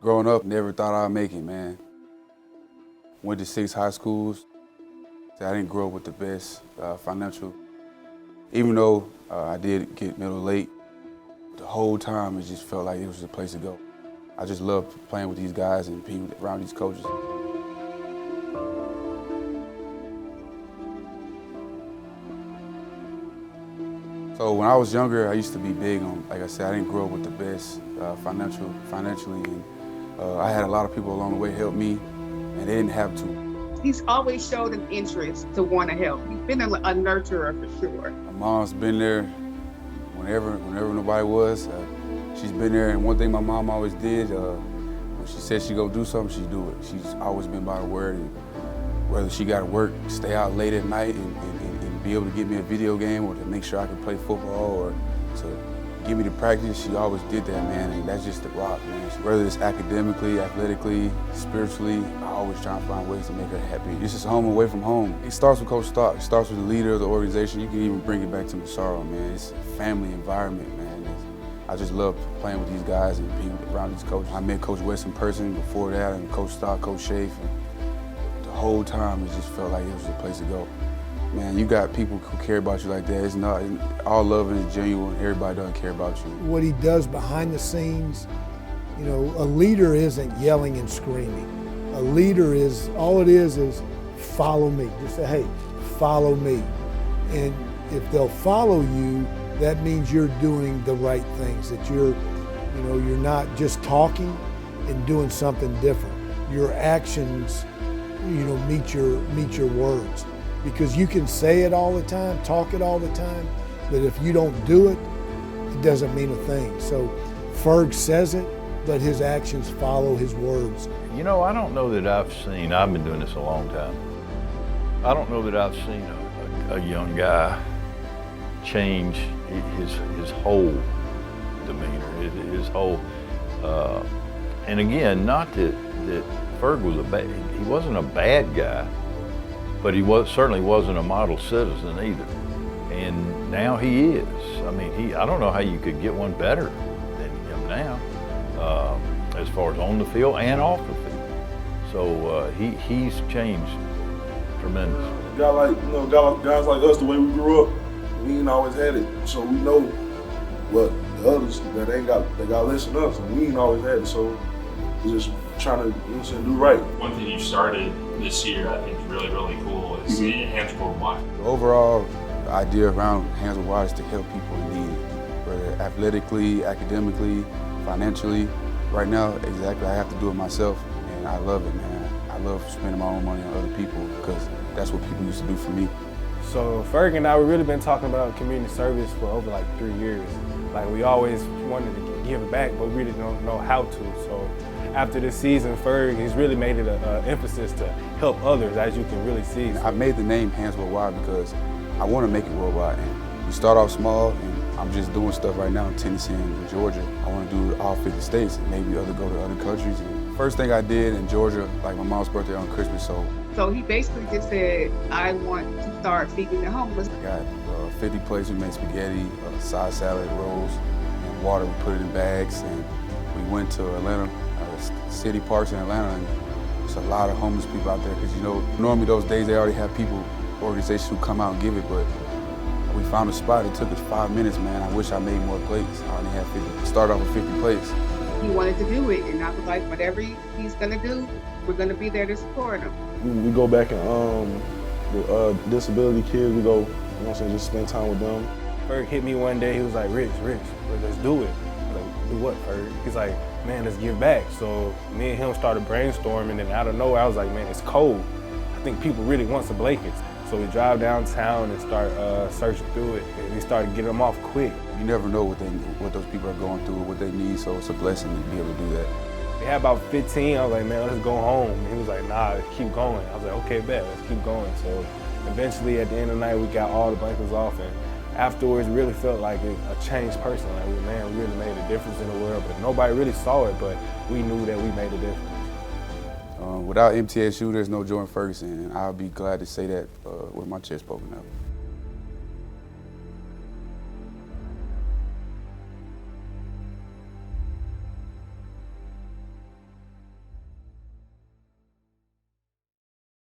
Growing up, never thought I'd make it, man. Went to 6 high schools. I didn't grow up with the best financial. Even though I did get middle late, the whole time it just felt like it was the place to go. I just loved playing with these guys and being around these coaches. So when I was younger, I used to be big on, like I said, I didn't grow up with the best financially, and I had a lot of people along the way help me, and they didn't have to. He's always showed an interest to want to help. He's been a nurturer for sure. My mom's been there whenever nobody was. She's been there, and one thing my mom always did, when she said she'd go do something, she'd do it. She's always been by the word, and whether she got to work, stay out late at night and be able to give me a video game, or to make sure I could play football, or to give me the practice, she always did that, man, and that's just the rock, man. Whether it's academically, athletically, spiritually, I always try to find ways to make her happy. This is home away from home. It starts with Coach Stark. It starts with the leader of the organization. You can even bring it back to Massaro, man. It's a family environment, man. I just love playing with these guys and being around these coaches. I met Coach West in person before that, and Coach Stark, Coach Schaaf, and the whole time it just felt like it was the place to go. Man, you got people who care about you like that. It's not, all love is genuine. Everybody doesn't care about you. What he does behind the scenes, you know, a leader isn't yelling and screaming. A leader is, all it is follow me. Just say, hey, follow me. And if they'll follow you, that means you're doing the right things, that you're not just talking and doing something different. Your actions, meet your words. Because you can say it all the time, talk it all the time, but if you don't do it, it doesn't mean a thing. So Ferg says it, but his actions follow his words. You know, I don't know that I've been doing this a long time. I don't know that I've seen a young guy change his whole demeanor, his whole, and again, not that Ferg was he wasn't a bad guy, but he certainly wasn't a model citizen either. And now he is. I mean, I don't know how you could get one better than him now, as far as on the field and off the field. So he's changed tremendously. Guys like us, the way we grew up, we ain't always had it. So we know what the others that they got less than us, and we ain't always had it. So we're just trying to do right. One thing you started this year I think is really, really cool is Hands Worldwide. The overall idea around Hands Worldwide is to help people in need, whether athletically, academically, financially. Right now, exactly, I have to do it myself, and I love it, man. I love spending my own money on other people because that's what people used to do for me. So Ferg and I, we've really been talking about community service for over like 3 years. Like we always wanted to give back, but we really don't know how to. So after this season, Ferg has really made it an emphasis to help others, as you can really see. I made the name Hands Worldwide because I want to make it worldwide. And we start off small, and I'm just doing stuff right now in Tennessee and Georgia. I want to do all 50 states and maybe go to other countries. And first thing I did in Georgia, like my mom's birthday on Christmas, So he basically just said, I want to start feeding the homeless. I got 50 plates. We made spaghetti, side salad, rolls, and water. We put it in bags, and we went to Atlanta, city parks in Atlanta, and there's a lot of homeless people out there because, normally those days they already have organizations who come out and give it, but we found a spot. It took us 5 minutes, man. I wish I made more plates. I only had 50. Started off with 50 plates. He wanted to do it, and I was like, whatever he's gonna do, we're gonna be there to support him. We go back and disability kids, we go, just spend time with them. Ferg hit me one day, he was like, Rich, let's do it. I'm like, do what, Ferg? He's like, man, let's give back. So me and him started brainstorming, and out of nowhere, I was like, man, it's cold. I think people really want some blankets. So we drive downtown and start searching through it, and we started getting them off quick. You never know what those people are going through, what they need, so it's a blessing to be able to do that. We had about 15, I was like, man, let's go home. And he was like, nah, let's keep going. I was like, okay, bet, let's keep going. So eventually, at the end of the night, we got all the blankets off, and afterwards, really felt like a changed person. Like, man, we really made a difference in the world, but nobody really saw it, but we knew that we made a difference. Without MTSU, there's no Jordan Ferguson, and I'll be glad to say that with my chest poking out.